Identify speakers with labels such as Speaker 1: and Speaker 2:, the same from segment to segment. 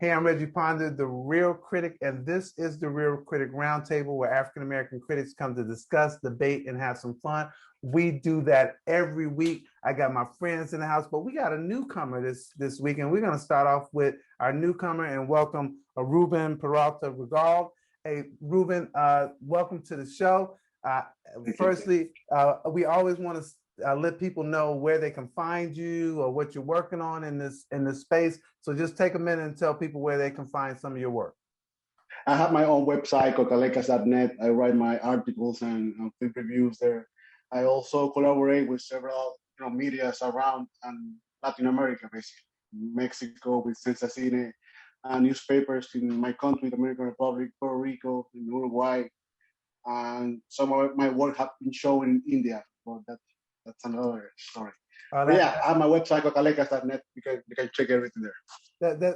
Speaker 1: Hey, I'm Reggie Ponder, the Real Critic, and this is the Real Critic Roundtable, where African American critics come to discuss, debate, and have some fun. We do that every week. I got my friends in the house, but we got a newcomer this week, and we're going to start off with our newcomer and welcome Ruben Peralta Rigaud. Hey, Ruben, welcome to the show. Firstly, we always want to let people know where they can find you or what you're working on in this space. So just take a minute and tell people where they can find some of your work.
Speaker 2: I have my own website, cocalecas.net. I write my articles and film reviews there. I also collaborate with several medias around Latin America, basically. Mexico with Sensacine, newspapers in my country, the Dominican Republic, Puerto Rico, in Uruguay. And some of my work have been shown in India. Well, that's another story. But yeah, I have my website, cocalecas.net. You can check everything there.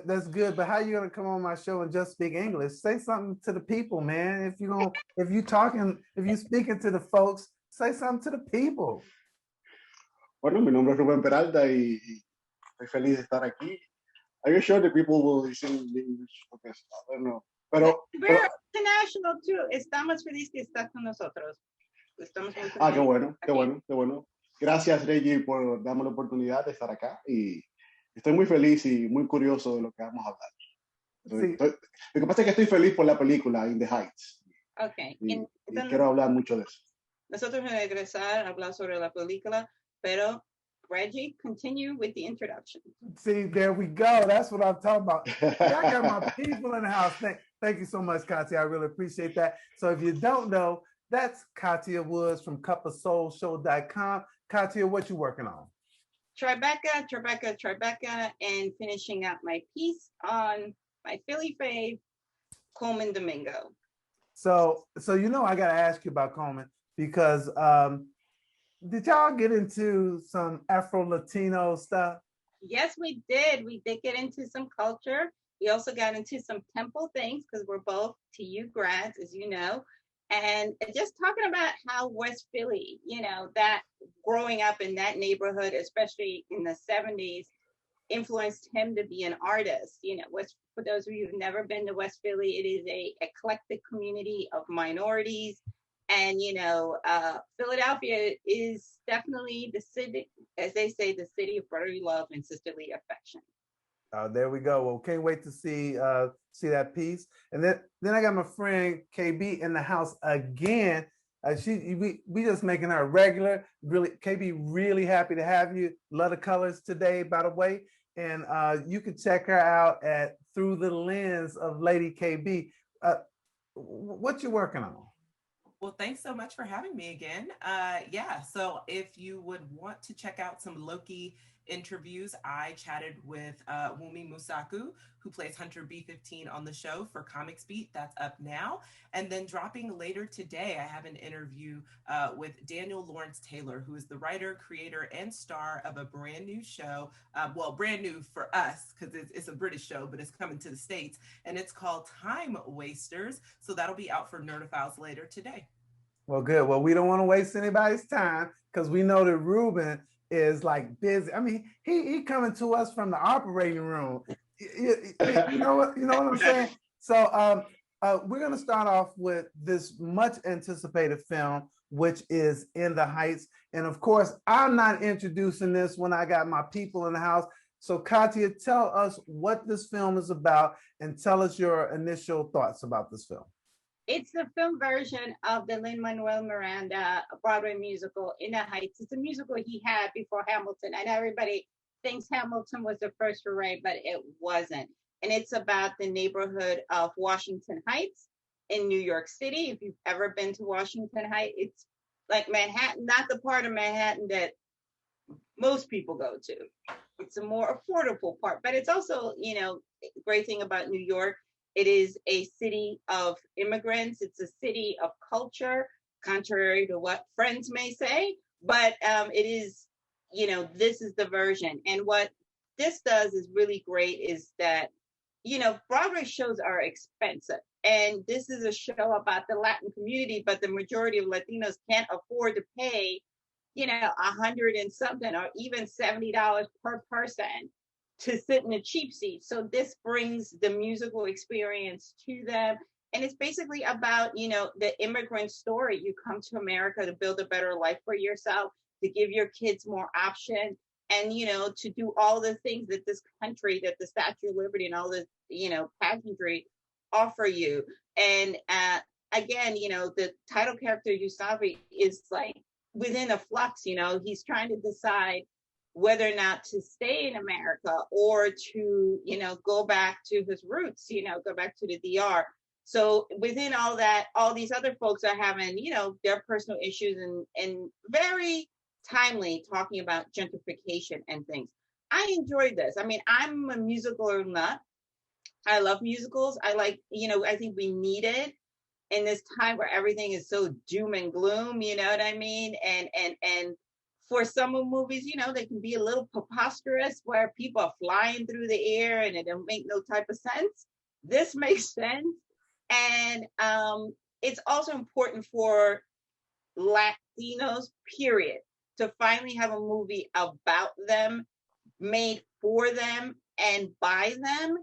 Speaker 1: That's good. But how are you gonna come on my show and just speak English? Say something to the people, man. If you speaking to the folks, say something to the people.
Speaker 2: Bueno, mi nombre es Ruben Peralta y estoy feliz de estar aquí. Are you sure the people will listen in English? Because I don't know.
Speaker 3: We're international too. Estamos felices que estás con nosotros.
Speaker 2: Qué bueno. Gracias, Reggie, por darme la oportunidad de estar acá y estoy muy feliz y muy curioso de lo que vamos a hablar. Sí. Lo que pasa es que estoy feliz por la película In the Heights.
Speaker 3: Okay.
Speaker 2: Y quiero hablar mucho de eso.
Speaker 3: Nosotros vamos a regresar a hablar sobre la película, pero Reggie, continue with the introduction.
Speaker 1: See, there we go. That's what I'm talking about. I got my people in the house. Thank you so much, Kathia. I really appreciate that. So if you don't know, that's Kathia Woods from cupofsoulshow.com. Kathia, what you working on?
Speaker 3: Tribeca, and finishing up my piece on my Philly fave, Coleman Domingo.
Speaker 1: So I gotta ask you about Coleman because did y'all get into some Afro-Latino stuff?
Speaker 3: Yes, we did. We did get into some culture. We also got into some temple things because we're both TU grads, as you know. And just talking about how West Philly, that growing up in that neighborhood, especially in the 70s, influenced him to be an artist. For those of you who've never been to West Philly, it is a eclectic community of minorities. And, Philadelphia is definitely the city, as they say, the city of brotherly love and sisterly affection.
Speaker 1: There we go. Well, can't wait to see that piece. And then I got my friend Kay-B in the house again. We just making her regular. Really, Kay-B, really happy to have you. Love the colors today, by the way. And you can check her out at ThroughTheLensOfLadyKay-B. What you working on?
Speaker 4: Well, thanks so much for having me again. So if you would want to check out some Loki interviews, I chatted with Wumi Musaku, who plays Hunter B-15 on the show for Comics Beat. That's up now. And then dropping later today, I have an interview with Daniel Lawrence Taylor, who is the writer, creator, and star of a brand new show. Brand new for us, because it's a British show, but it's coming to the States. And it's called Time Wasters. So that'll be out for Nerdophiles later today.
Speaker 1: Well, good. Well, we don't want to waste anybody's time because we know that Ruben is like busy. I mean, he coming to us from the operating room. You know what I'm saying? So we're going to start off with this much anticipated film, which is In the Heights. And of course, I'm not introducing this when I got my people in the house. So Kathia, tell us what this film is about and tell us your initial thoughts about this film.
Speaker 3: It's the film version of the Lin-Manuel Miranda Broadway musical, In the Heights. It's a musical he had before Hamilton. And everybody thinks Hamilton was the first foray, but it wasn't. And it's about the neighborhood of Washington Heights in New York City. If you've ever been to Washington Heights, it's like Manhattan, not the part of Manhattan that most people go to. It's a more affordable part, but it's also, great thing about New York. It is a city of immigrants. It's a city of culture, contrary to what friends may say. But it is, this is the version. And what this does is really great is that, Broadway shows are expensive. And this is a show about the Latin community, but the majority of Latinos can't afford to pay, $100 and something or even $70 per person to sit in a cheap seat. So this brings the musical experience to them. And it's basically about, you know, the immigrant story. You come to America to build a better life for yourself, to give your kids more options, and, you know, to do all the things that this country, that the Statue of Liberty and all the, you know, pageantry offer you. And again, you know, the title character, Yusafi, is like within a flux, you know, he's trying to decide whether or not to stay in America or to, you know, go back to his roots, you know, go back to the DR. So within all that, all these other folks are having, you know, their personal issues and very timely talking about gentrification and things. I enjoyed this. I mean, I'm a musical nut. I love musicals. I like, you know, I think we need it in this time where everything is so doom and gloom, you know what I mean? And for some of movies, you know, they can be a little preposterous where people are flying through the air and it don't make no type of sense. This makes sense. And it's also important for Latinos, period, to finally have a movie about them, made for them and by them,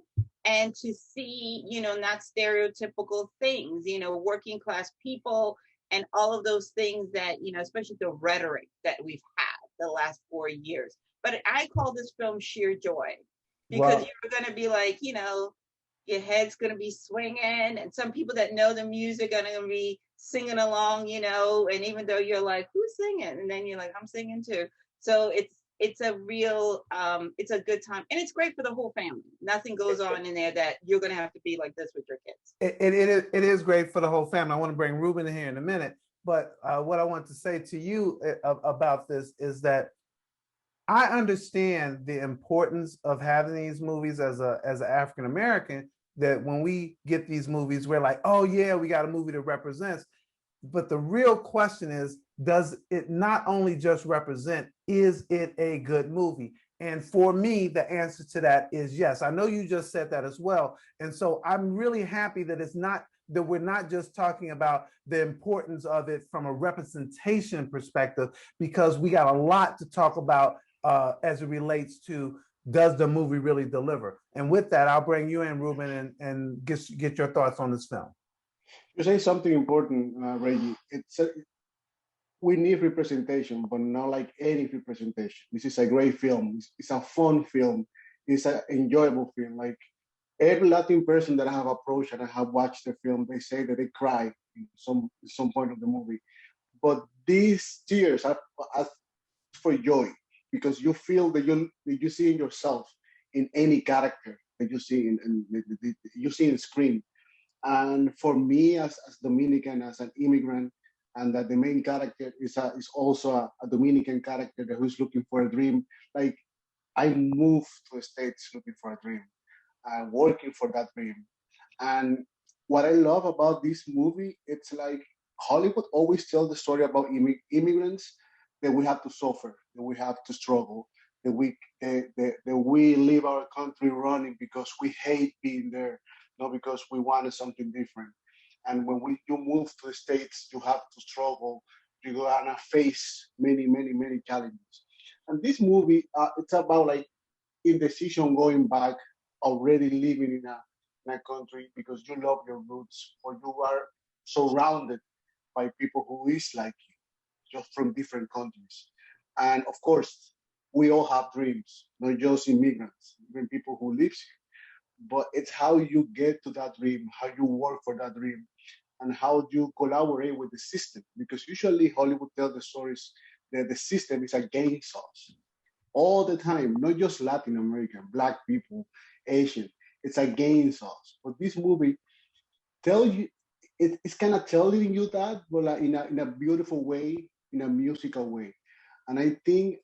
Speaker 3: and to see, you know, not stereotypical things, you know, working class people and all of those things that, you know, especially the rhetoric that we've had the last 4 years. But I call this film sheer joy, because you're going to be like, you know, your head's going to be swinging, and some people that know the music are going to be singing along, you know, and even though you're like, who's singing? And then you're like, I'm singing too. So it's a real, it's a good time. And it's great for the whole family. Nothing goes on in there that you're going to have to be like this with your kids.
Speaker 1: It is great for the whole family. I want to bring Ruben in here in a minute. But what I want to say to you about this is that I understand the importance of having these movies as an African American, that when we get these movies, we're like, oh yeah, we got a movie that represents. But the real question is, does it not only just represent, is it a good movie? And for me, the answer to that is yes. I know you just said that as well. And so I'm really happy that that we're not just talking about the importance of it from a representation perspective, because we got a lot to talk about as it relates to, does the movie really deliver? And with that, I'll bring you in, Ruben, and get your thoughts on this film.
Speaker 2: You say something important, Reggie. We need representation, but not like any representation. This is a great film. It's a fun film. It's an enjoyable film. Like every Latin person that I have approached and I have watched the film, they say that they cry in some point of the movie. But these tears are for joy, because you feel that you see in yourself in any character that you see you see in screen. And for me, as Dominican, as an immigrant, and that the main character is also a Dominican character who's looking for a dream. Like, I moved to the States looking for a dream, working for that dream. And what I love about this movie, it's like Hollywood always tells the story about immigrants, that we have to suffer, that we have to struggle, that we leave our country running because we hate being there, not because we wanted something different. And when you move to the States, you have to struggle. You're gonna face many, many, many challenges. And this movie, it's about like indecision going back, already living in a country because you love your roots, or you are surrounded by people who is like you, just from different countries. And of course, we all have dreams, not just immigrants, even people who live here. But it's how you get to that dream, how you work for that dream, and how you collaborate with the system. Because usually Hollywood tells the stories that the system is against us all the time, not just Latin American, Black people, Asian. It's against us. But this movie tell you, it's kind of telling you that, but like in a beautiful way, in a musical way. And I think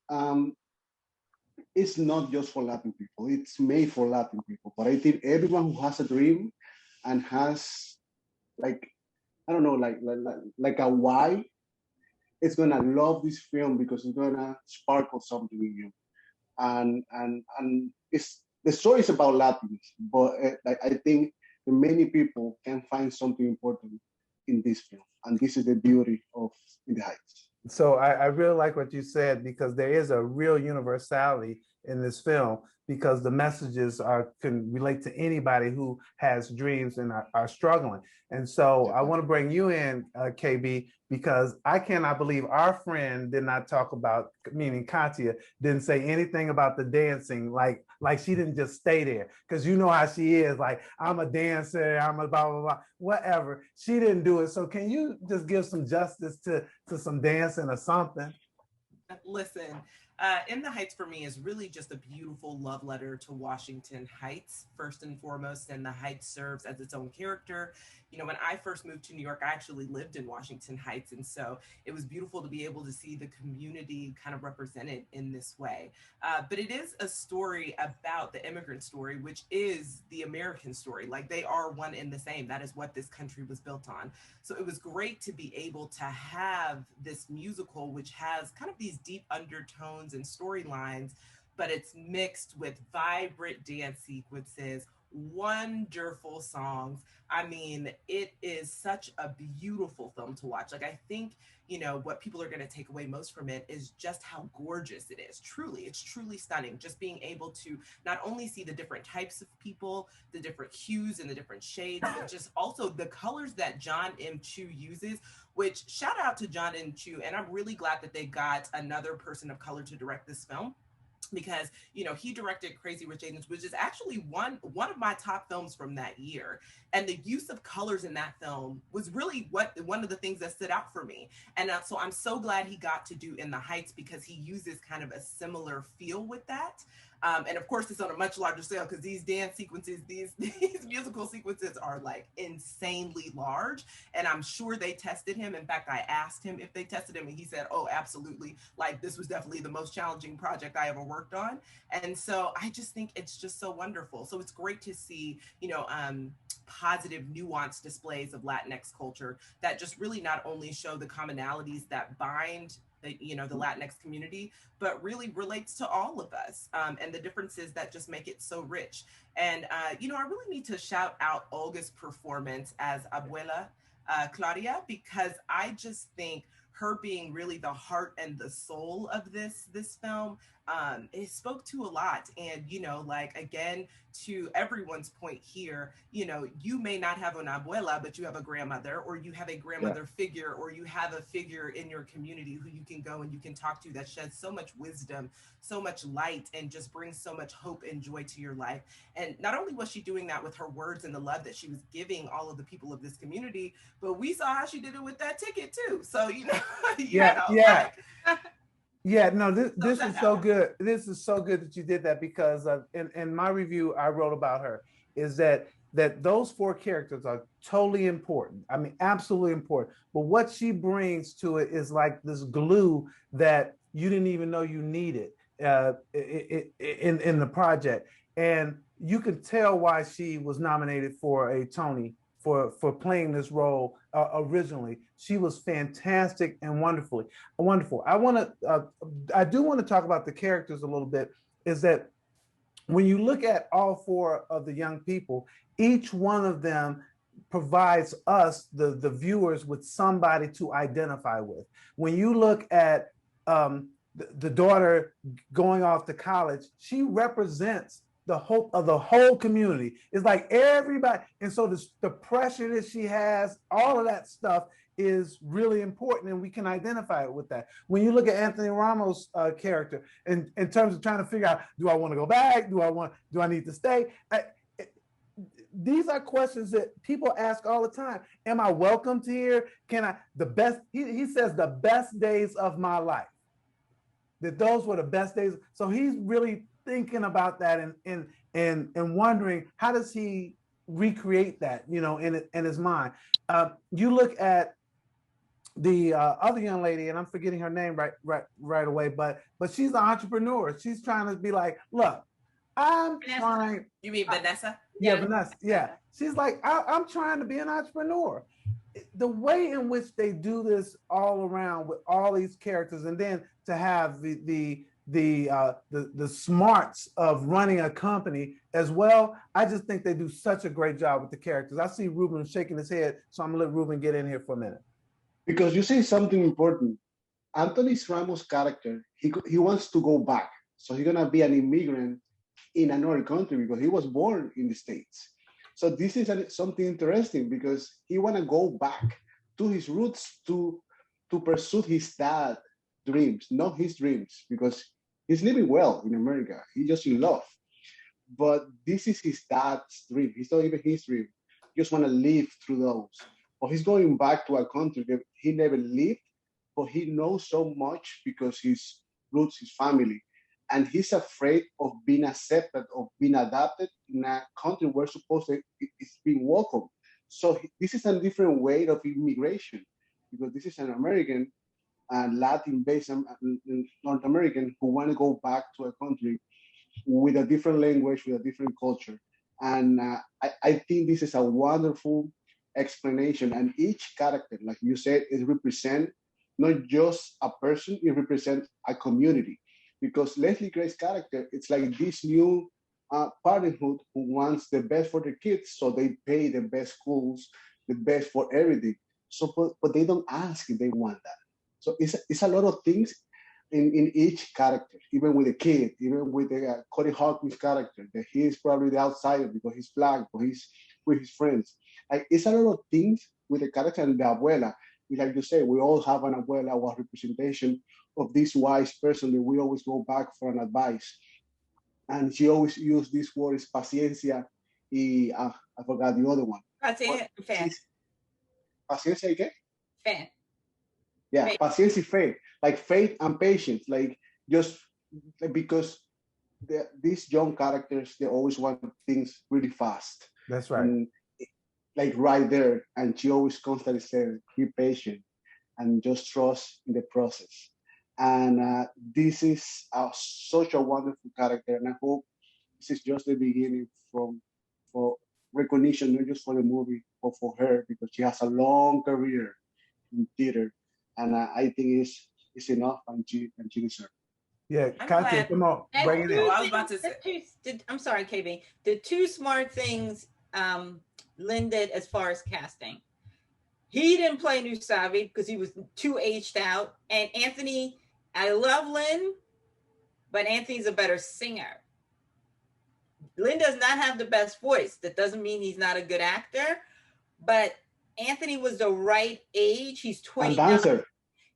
Speaker 2: it's not just for Latin people. It's made for Latin people. But I think everyone who has a dream and has like, I don't know, like a why, is gonna love this film because it's gonna sparkle something in you. And it's the story is about Latins, but I think many people can find something important in this film, and this is the beauty of In the Heights.
Speaker 1: So I really like what you said, because there is a real universality in this film, because the messages can relate to anybody who has dreams and are struggling. And so I want to bring you in, Kay-B, because I cannot believe our friend did not talk about, meaning Kathia, didn't say anything about the dancing, like she didn't just stay there. Because you know how she is, like, I'm a dancer, I'm a blah, blah, blah, whatever. She didn't do it. So can you just give some justice to some dancing or something?
Speaker 4: Listen, In the Heights for me is really just a beautiful love letter to Washington Heights, first and foremost, and the Heights serves as its own character. You know, when I first moved to New York, I actually lived in Washington Heights, and so it was beautiful to be able to see the community kind of represented in this way. But it is a story about the immigrant story, which is the American story. Like, they are one and the same. That is what this country was built on. So it was great to be able to have this musical, which has kind of these deep undertones and storylines, but it's mixed with vibrant dance sequences, wonderful songs. I mean, it is such a beautiful film to watch. Like, I think, you know, what people are going to take away most from it is just how gorgeous it is. Truly, it's truly stunning. Just being able to not only see the different types of people, the different hues and the different shades, but just also the colors that John M. Chu uses, which, shout out to John M. Chu. And I'm really glad that they got another person of color to direct this film, because, you know, he directed Crazy Rich Asians, which is actually one of my top films from that year. And the use of colors in that film was really one of the things that stood out for me. And so I'm so glad he got to do In the Heights, because he uses kind of a similar feel with that. And of course, it's on a much larger scale, because these dance sequences, these musical sequences are like insanely large. And I'm sure they tested him. In fact, I asked him if they tested him, and he said, oh, absolutely. Like, this was definitely the most challenging project I ever worked on. And so I just think it's just so wonderful. So it's great to see, you know, positive, nuanced displays of Latinx culture that just really not only show the commonalities that bind the Latinx community, but really relates to all of us, and the differences that just make it so rich. And, you know, I really need to shout out Olga's performance as Abuela Claudia, because I just think her being really the heart and the soul of this film, it spoke to a lot. And, you know, like, again, to everyone's point here, you know, you may not have an abuela, but you have a grandmother, or you have a grandmother figure, or you have a figure in your community who you can go and you can talk to, that sheds so much wisdom, so much light, and just brings so much hope and joy to your life. And not only was she doing that with her words and the love that she was giving all of the people of this community, but we saw how she did it with that ticket too. So, you know,
Speaker 1: no, this is so good. This is so good that you did that, because in my review I wrote about her is that those four characters are totally important. I mean, absolutely important. But what she brings to it is like this glue that you didn't even know you needed in the project. And you can tell why she was nominated for a Tony for playing this role originally. She was fantastic and wonderful. I do want to talk about the characters a little bit. Is that when you look at all four of the young people, each one of them provides us, the viewers, with somebody to identify with. When you look at the daughter going off to college, she represents the hope of the whole community. It's like everybody. And so the pressure that she has, all of that stuff is really important, and we can identify it with that. When you look at Anthony Ramos' character, in terms of trying to figure out, do I want to go back? Do I need to stay? These are questions that people ask all the time. Am I welcomed here? He says the best days of my life, that those were the best days. So he's really thinking about that and wondering, how does he recreate that, you know, in his mind. You look at the other young lady, and I'm forgetting her name right away, but she's an entrepreneur. She's trying to be like, look, I'm trying.
Speaker 4: You mean Vanessa?
Speaker 1: Yeah, Vanessa. Yeah. She's like, I'm trying to be an entrepreneur. The way in which they do this all around with all these characters, and then to have the smarts of running a company as well, I just think they do such a great job with the characters. I see Ruben shaking his head, so I'm gonna let Ruben get in here for a minute.
Speaker 2: Because you say something important. Anthony Ramos' character, he wants to go back So he's gonna be an immigrant in another country because he was born in the States. So this is something interesting because he wanna go back to his roots to pursue his dad dreams, not his dreams, because he's living well in America. He's just in love. But this is his dad's dream. It's not even his dream. He just want to live through those. But he's going back to a country that he never lived, but he knows so much because his roots, his family. And he's afraid of being accepted, of being adopted in a country where supposed to it's being welcomed. So this is a different way of immigration because this is an American and Latin-based North American who want to go back to a country with a different language, with a different culture. And I think this is a wonderful explanation. And each character, like you said, it represents not just a person, it represents a community. Because Leslie Gray's character, it's like this new parenthood who wants the best for their kids, so they pay the best schools, the best for everything. So, but they don't ask if they want that. So it's a lot of things in each character, even with the kid, even with the Cody Hawkins character, that he is probably the outsider because he's black, but he's with his friends. Like it's a lot of things with the character and the abuela. Like you say, we all have an abuela or representation of this wise person that we always go back for an advice. And she always used this word, paciencia, y I forgot the other one.
Speaker 5: Paciencia, fe.
Speaker 2: Paciencia, ¿qué?
Speaker 5: Fe.
Speaker 2: Yeah,
Speaker 5: Faith.
Speaker 2: paciencia y fe, like faith and patience, like just because these young characters, they always want things really fast.
Speaker 1: That's right.
Speaker 2: And, like right there, and she always constantly says, be patient and just trust in the process. And this is such a wonderful character, and I hope this is just the beginning for recognition, not just for the movie, but for her, because she has a long career in theater. And I think it's enough, and she deserves.
Speaker 1: Yeah,
Speaker 4: I'm
Speaker 1: Kathia,
Speaker 4: glad.
Speaker 1: come on,
Speaker 5: And
Speaker 1: bring it in.
Speaker 4: Oh, I was about to say.
Speaker 5: I'm sorry, KB. The two smart things Lin did as far as casting. He didn't play Nusavi because he was too aged out. And Anthony, I love Lin, but Anthony's a better singer. Lin does not have the best voice. That doesn't mean he's not a good actor, but Anthony was the right age. He's 29.
Speaker 2: And dancer.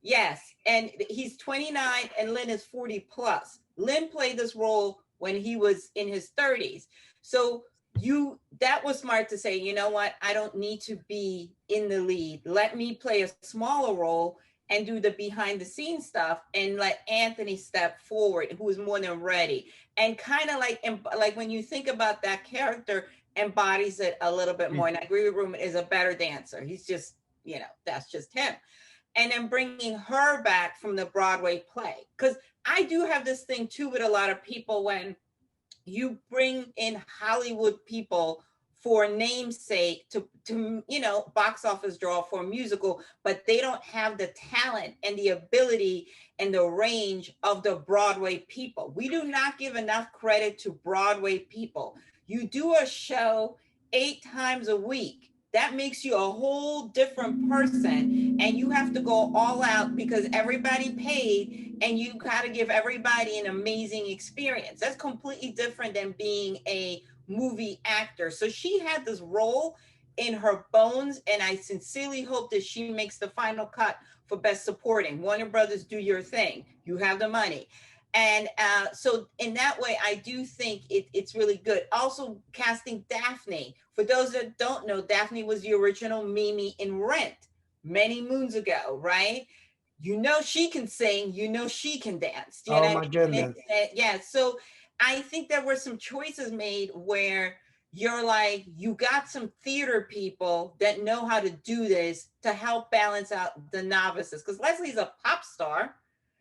Speaker 5: Yes, and he's 29 and Lin is 40 plus. Lin played this role when he was in his 30s. So that was smart to say, you know what? I don't need to be in the lead. Let me play a smaller role and do the behind the scenes stuff and let Anthony step forward, who is more than ready. And kind of like when you think about that character, embodies it a little bit more. And I agree with Ruben, is a better dancer. He's just, that's just him. And then bringing her back from the Broadway play. Because I do have this thing too with a lot of people when you bring in Hollywood people for namesake to box office draw for a musical, but they don't have the talent and the ability and the range of the Broadway people. We do not give enough credit to Broadway people. You do a show 8 times a week. That makes you a whole different person, and you have to go all out because everybody paid and you got to give everybody an amazing experience. That's completely different than being a movie actor. So she had this role in her bones, and I sincerely hope that she makes the final cut for Best Supporting. Warner Brothers, do your thing. You have the money. And so in that way, I do think it's really good. Also casting Daphne. For those that don't know, Daphne was the original Mimi in Rent many moons ago, right? She can sing, she can dance. You know
Speaker 1: my goodness.
Speaker 5: Yeah, so I think there were some choices made where you're like, you got some theater people that know how to do this to help balance out the novices. Because Leslie's a pop star.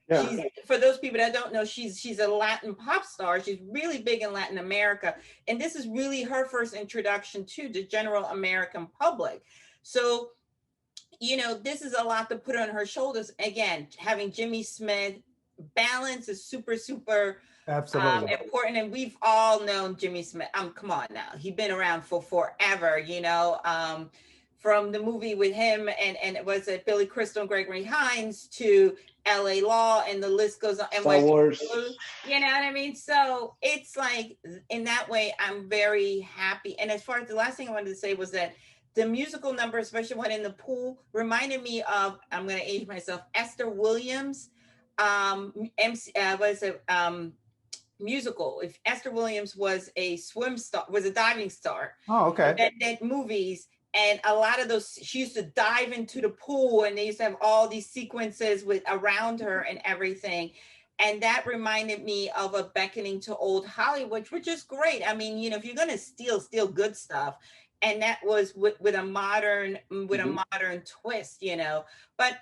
Speaker 5: Yeah. For those people that don't know, she's a Latin pop star. She's really big in Latin America. And this is really her first introduction to the general American public. So, this is a lot to put on her shoulders. Again, having Jimmy Smith, balance is super, super
Speaker 1: absolutely
Speaker 5: important. And we've all known Jimmy Smith. Come on now. He's been around for forever, from the movie with him and it was it Billy Crystal and Gregory Hines to LA Law, and the list goes on. And
Speaker 2: Star Wars.
Speaker 5: You know what I mean? So it's like, in that way, I'm very happy. And as far as the last thing I wanted to say was that the musical number, especially one in the pool, reminded me of, I'm going to age myself, Esther Williams, musical. If Esther Williams was a diving star.
Speaker 1: Oh, okay.
Speaker 5: That did movies. And a lot of those, she used to dive into the pool, and they used to have all these sequences with around her and everything. And that reminded me of a beckoning to old Hollywood, which is great. I mean, you know, if you're going to steal good stuff, and that was with a modern twist, you know. But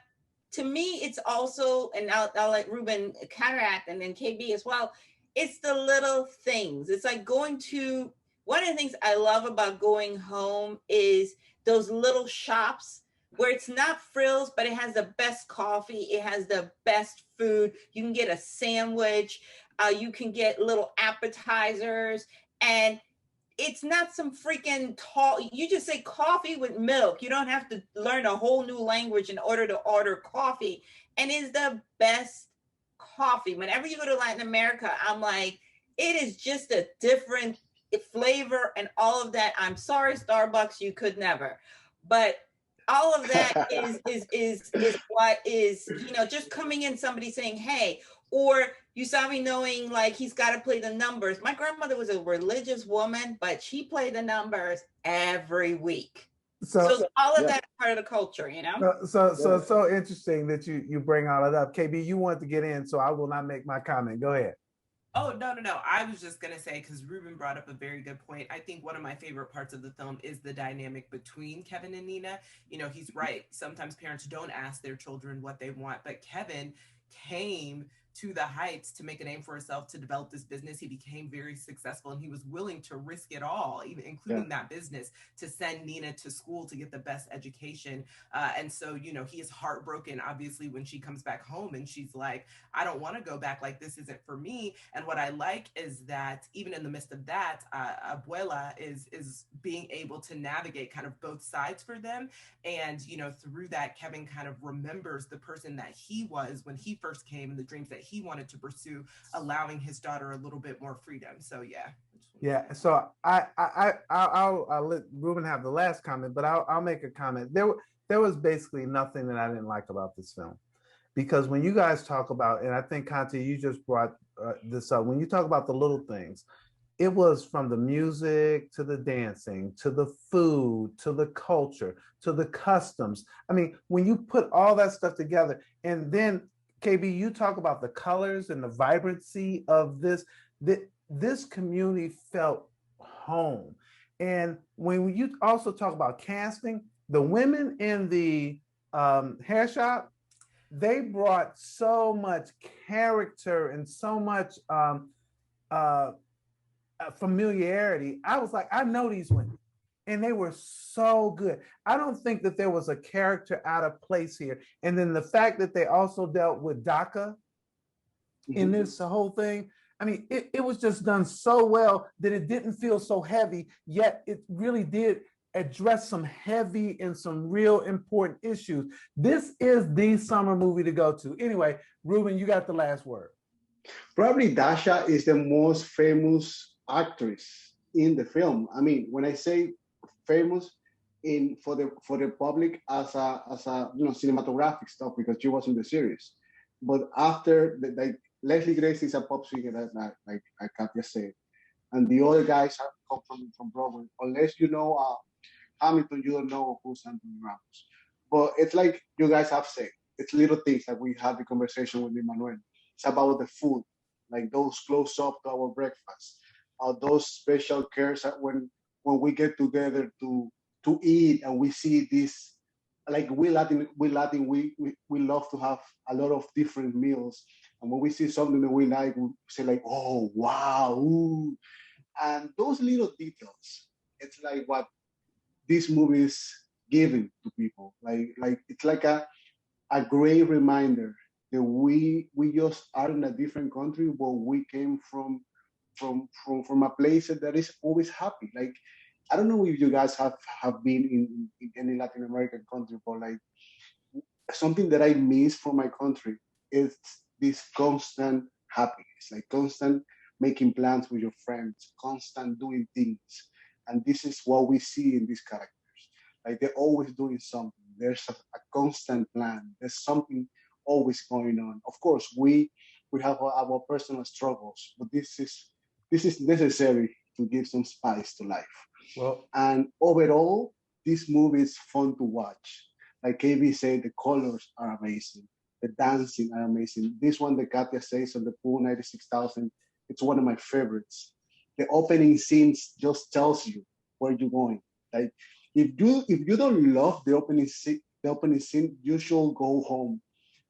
Speaker 5: to me, it's also, and I'll let Ruben counteract, and then Kay-B as well. It's the little things. It's like going to, one of the things I love about going home is those little shops where it's not frills, but it has the best coffee. It has the best food. You can get a sandwich. You can get little appetizers. And it's not some freaking tall, you just say coffee with milk. You don't have to learn a whole new language in order to order coffee. And it's the best coffee. Whenever you go to Latin America, I'm like, it is just a different flavor and all of that. I'm sorry, Starbucks, you could never. But all of that is what is, you know, just coming in, somebody saying, hey, or you saw me knowing like he's got to play the numbers. My grandmother was a religious woman, but she played the numbers every week. So all of that is part of the culture, you know?
Speaker 1: So interesting that you bring all that up. Kay-B, you wanted to get in, so I will not make my comment. Go ahead.
Speaker 4: Oh, no. I was just going to say, because Ruben brought up a very good point. I think one of my favorite parts of the film is the dynamic between Kevin and Nina. You know, he's right. Sometimes parents don't ask their children what they want, but Kevin came to the Heights to make a name for himself, to develop this business. He became very successful, and he was willing to risk it all, even including that business, to send Nina to school to get the best education. And so, you know, he is heartbroken, obviously, when she comes back home and she's like, I don't want to go back. Like, this isn't for me. And what I like is that even in the midst of that, Abuela is being able to navigate kind of both sides for them. And, you know, through that, Kevin kind of remembers the person that he was when he first came and the dreams that he wanted to pursue, allowing his daughter a little bit more freedom. So yeah.
Speaker 1: So I'll let Ruben have the last comment, but I'll make a comment. There was basically nothing that I didn't like about this film, because when you guys talk about, and I think Kathia, you just brought this up, when you talk about the little things, it was from the music to the dancing to the food to the culture to the customs. I mean, when you put all that stuff together, and then Kay-B, you talk about the colors and the vibrancy of this. This community felt home. And when you also talk about casting, the women in the hair shop, they brought so much character and so much familiarity. I was like, I know these women. And they were so good. I don't think that there was a character out of place here. And then the fact that they also dealt with DACA in this whole thing, I mean, it was just done so well that it didn't feel so heavy, yet it really did address some heavy and some real important issues. This is the summer movie to go to. Anyway, Ruben, you got the last word.
Speaker 2: Probably Dasha is the most famous actress in the film. I mean, when I say famous for the public as a you know, cinematographic stuff, because she was in the series, but after like Leslie Grace is a pop singer, like Kathia said, and the other guys have come from Broadway. Unless you know Hamilton, you don't know who's Anthony Ramos. But it's like you guys have said, it's little things that we had the conversation with Lin-Manuel. It's about the food, like those close up to our breakfast, those special cares that when we get together to eat and we see this, like we Latin, we love to have a lot of different meals. And when we see something that we like, we say like, oh, wow. Ooh. And those little details, it's like what this movie is giving to people. Like it's like a great reminder that we just are in a different country, but we came from a place that is always happy. Like I don't know if you guys have been in any Latin American country, but like something that I miss from my country is this constant happiness, like constant making plans with your friends, constant doing things. And this is what we see in these characters. Like they're always doing something. There's a constant plan. There's something always going on. Of course, we have our personal struggles, but this is necessary to give some spice to life.
Speaker 1: Well,
Speaker 2: And overall, this movie is fun to watch. Like Kay-B said, the colors are amazing. The dancing are amazing. This one that Kathia says on the pool 96,000, it's one of my favorites. The opening scenes just tells you where you're going. Like if you don't love the opening scene, you should go home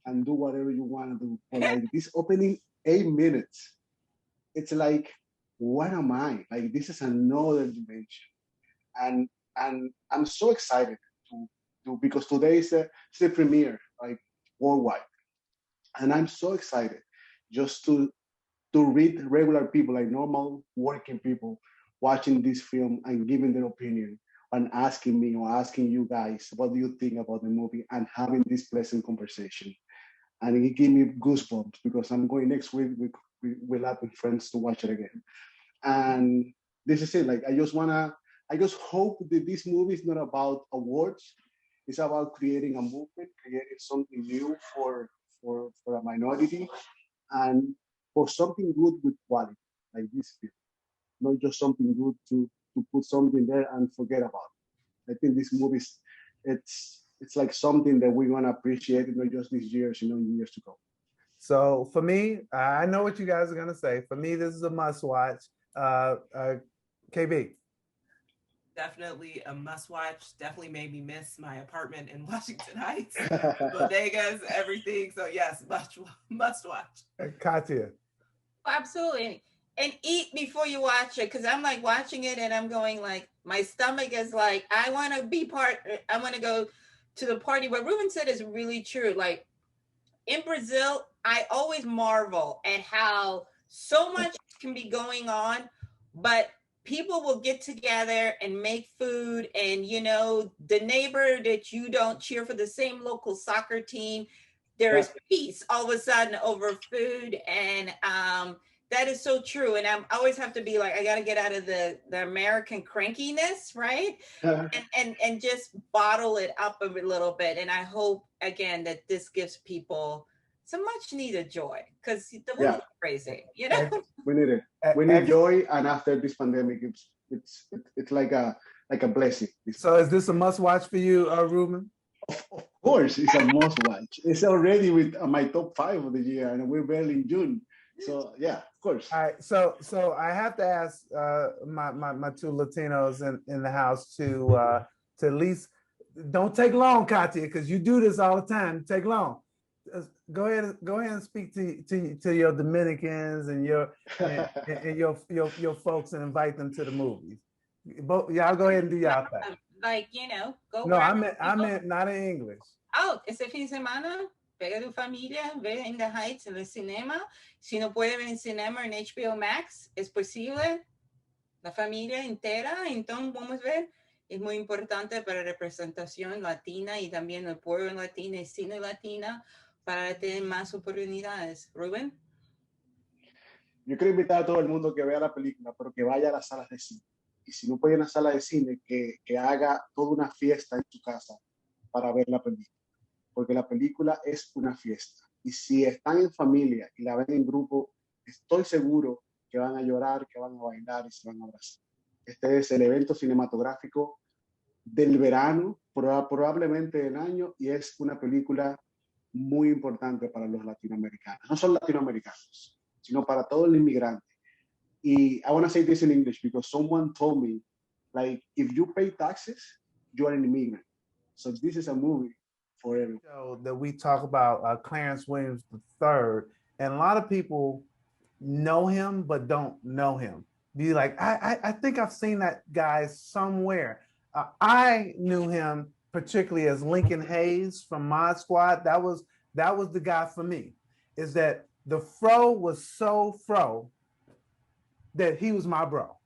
Speaker 2: and do whatever you want to do. But like this opening 8 minutes, it's like, what am I? Like this is another dimension. And I'm so excited to because today is the premiere, like worldwide. And I'm so excited just to read regular people, like normal working people, watching this film and giving their opinion and asking me or asking you guys, what do you think about the movie, and having this pleasant conversation. And it gave me goosebumps because I'm going next week with Latin friends to watch it again. And this is it. Like I just hope that this movie is not about awards. It's about creating a movement, creating something new for a minority, and for something good with quality, like this film. Not just something good to put something there and forget about it. I think this movie is it's like something that we're gonna appreciate, not just these years, years to go.
Speaker 1: so for me, I know what you guys are gonna say. For me, this is a must watch. KB.
Speaker 4: Definitely a must watch. Definitely made me miss my apartment in Washington Heights, bodegas, everything. So yes, must watch.
Speaker 1: Kathia.
Speaker 5: Absolutely. And eat before you watch it, because I'm like watching it and I'm going like, my stomach is like, I want to go to the party. What Ruben said is really true. Like in Brazil, I always marvel at how so much can be going on, but people will get together and make food, and the neighbor that you don't cheer for the same local soccer team, there is peace all of a sudden over food. And that is so true. And I always have to be like, I got to get out of the American crankiness, right? And just bottle it up a little bit. And I hope again that this gives people some much needed joy, because the world is crazy,
Speaker 2: We need it. We need joy, and after this pandemic, it's like a blessing.
Speaker 1: So is this a must watch for you, Ruben?
Speaker 2: Of course, it's a must watch. It's already with my top 5 of the year, and we're barely in June. So yeah, of course.
Speaker 1: All right. So I have to ask my two Latinos in the house to at least don't take long, Kathia, because you do this all the time. Take long. Go ahead and speak to your Dominicans and your folks and invite them to the movies. Both y'all go ahead and do y'all thing.
Speaker 5: Like, go.
Speaker 1: No, I meant not in English.
Speaker 5: Oh, este fin de semana, pega tu familia, ve In the Heights en el cinema. Si no puede ver en cinema en HBO Max, es posible. La familia entera, entonces vamos a ver. Es muy importante para representación latina y también el pueblo latino y cine latina, para tener más oportunidades. Ruben.
Speaker 2: Yo quiero invitar a todo el mundo que vea la película, pero que vaya a las salas de cine. Y si no puede ir a la sala de cine, que haga toda una fiesta en su casa para ver la película. Porque la película es una fiesta. Y si están en familia y la ven en grupo, estoy seguro que van a llorar, que van a bailar y se van a abrazar. Este es el evento cinematográfico del verano, probablemente del año, y es una película muy importante para los latinoamericanos. No solo latinoamericanos, sino para todo el inmigrante. Y I want to say this in English because someone told me, like, if you pay taxes, you are an immigrant. So this is a movie for everyone.
Speaker 1: So that we talk about Clarence Willimams III, and a lot of people know him but don't know him. Be like, I think I've seen that guy somewhere. I knew him particularly as Lincoln Hayes from Mod Squad. That was the guy for me. Is that the fro was so fro that he was my bro.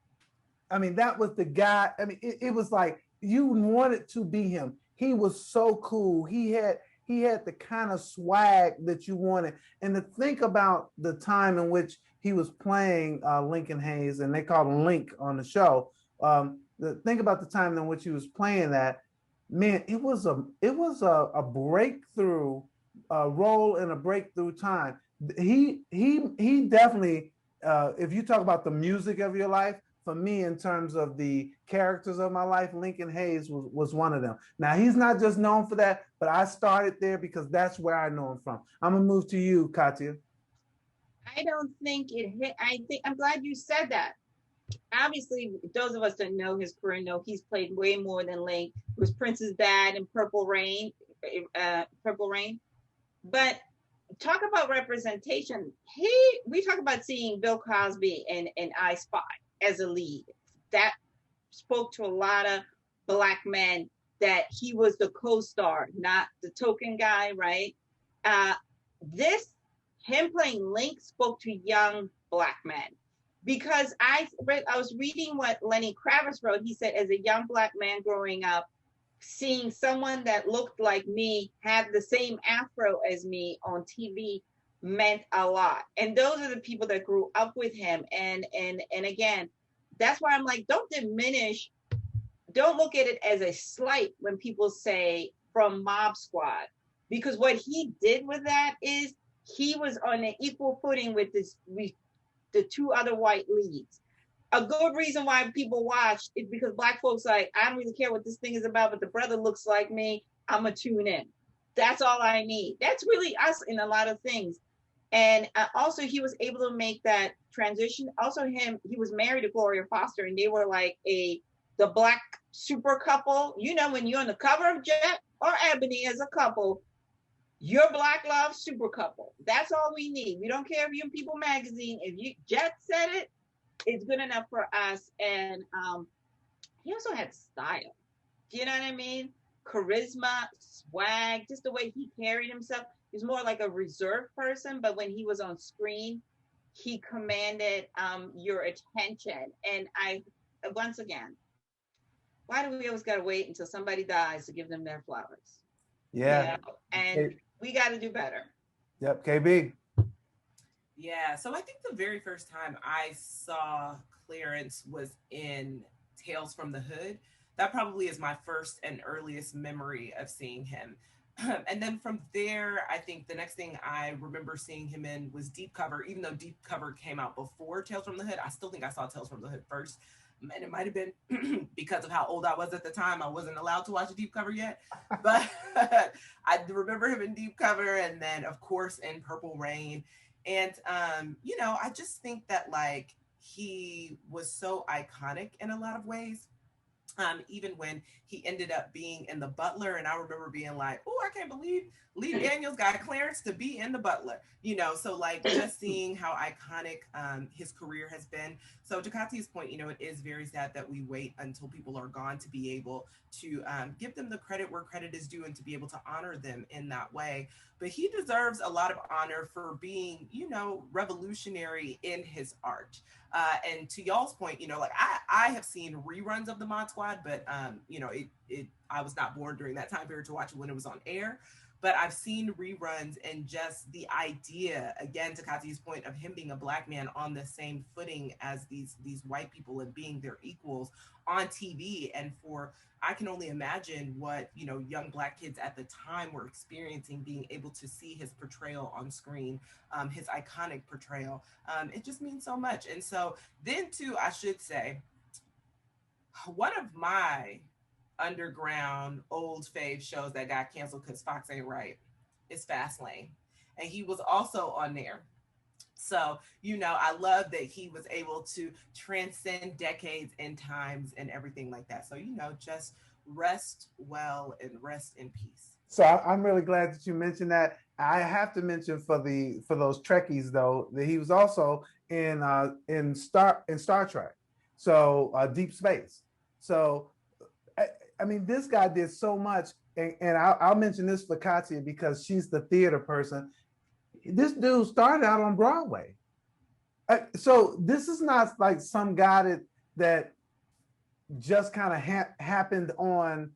Speaker 1: I mean, that was the guy. I mean, it was like you wanted to be him. He was so cool. He had the kind of swag that you wanted. And to think about the time in which he was playing Lincoln Hayes, and they called him Link on the show. Think about the time in which he was playing that. Man, it was a breakthrough role and a breakthrough time. He definitely. If you talk about the music of your life, for me, in terms of the characters of my life, Lincoln Hayes was one of them. Now, he's not just known for that, but I started there because that's where I know him from. I'm gonna move to you, Kathia.
Speaker 3: I don't think it hit. I'm glad you said that. Obviously, those of us that know his career know he's played way more than Link. It was Prince's dad in Purple Rain. But talk about representation. We talk about seeing Bill Cosby in I Spy as a lead. That spoke to a lot of Black men that he was the co-star, not the token guy, right? Him playing Link spoke to young Black men, because I was reading what Lenny Kravitz wrote. He said, as a young Black man growing up, seeing someone that looked like me, had the same afro as me on TV meant a lot. And those are the people that grew up with him. And again, that's why I'm like, don't look at it as a slight when people say from Mob Squad, because what he did with that is he was on an equal footing with the two other white leads. A good reason why people watch is because Black folks like, I don't really care what this thing is about, but the brother looks like me, I'm gonna tune in. That's all I need. That's really us in a lot of things. And also he was able to make that transition. Also he was married to Gloria Foster, and they were like the Black super couple. You know, when you're on the cover of Jet or Ebony as a couple, you're Black love super couple. That's all we need. We don't care if you're in People magazine. If Jet said it, it's good enough for us. And he also had style. Do you know what I mean? Charisma, swag, just the way he carried himself. He's more like a reserved person, but when he was on screen, he commanded your attention. And once again, why do we always got to wait until somebody dies to give them their flowers?
Speaker 1: Yeah.
Speaker 3: And we got to do better.
Speaker 1: Yep, Kay-B.
Speaker 4: Yeah, so I think the very first time I saw Clarence was in Tales from the Hood. That probably is my first and earliest memory of seeing him. And then from there, I think the next thing I remember seeing him in was Deep Cover. Even though Deep Cover came out before Tales from the Hood, I still think I saw Tales from the Hood first. And it might have been because of how old I was at the time. I wasn't allowed to watch Deep Cover yet. But I remember him in Deep Cover, and then, of course, in Purple Rain. And, I just think that, like, he was so iconic in a lot of ways. Even when he ended up being in The Butler, and I remember being like, oh, I can't believe Lee Daniels got Clarence to be in The Butler, so like just seeing how iconic his career has been. So to Kathia's point, it is very sad that we wait until people are gone to be able to give them the credit where credit is due and to be able to honor them in that way. But he deserves a lot of honor for being, revolutionary in his art. And to y'all's point, like I have seen reruns of the Mod Squad, but I was not born during that time period to watch it when it was on air. But I've seen reruns, and just the idea, again, to Kathia's point, of him being a Black man on the same footing as these white people and being their equals on TV. And I can only imagine what, young Black kids at the time were experiencing, being able to see his portrayal on screen, his iconic portrayal. It just means so much. And so then too, I should say, one of my underground old fave shows that got canceled because Fox ain't right is Fastlane. And he was also on there. So, I love that he was able to transcend decades and times and everything like that. So, just rest well and rest in peace.
Speaker 1: So I'm really glad that you mentioned that. I have to mention for those Trekkies though, that he was also in Star Trek. So Deep Space. So I mean, this guy did so much, and I'll mention this for Kathia because she's the theater person. This dude started out on Broadway. So this is not like some guy that just kind of happened on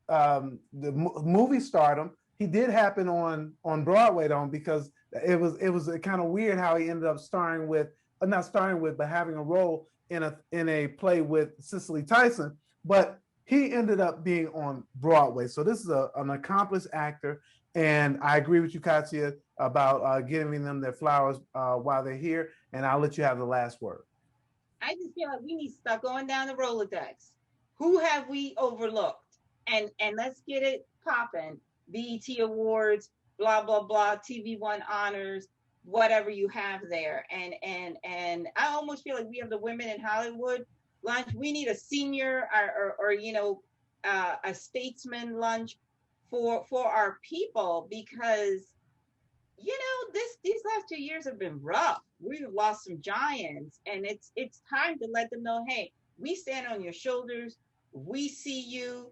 Speaker 1: the movie stardom. He did happen on Broadway though, because it was kind of weird how he ended up starring with, not starring with, but having a role in a play with Cicely Tyson. But he ended up being on Broadway. So this is an accomplished actor, and I agree with you, Kathia, about giving them their flowers while they're here. And I'll let you have the last word.
Speaker 3: I just feel like we need to start going down the Rolodex. Who have we overlooked? And let's get it popping. BET Awards, blah blah blah, TV One honors, whatever you have there. And I almost feel like we have the Women in Hollywood lunch. We need a senior or a statesman lunch for our people, because these last 2 years have been rough. We've lost some giants, and it's time to let them know, hey, we stand on your shoulders. We see you.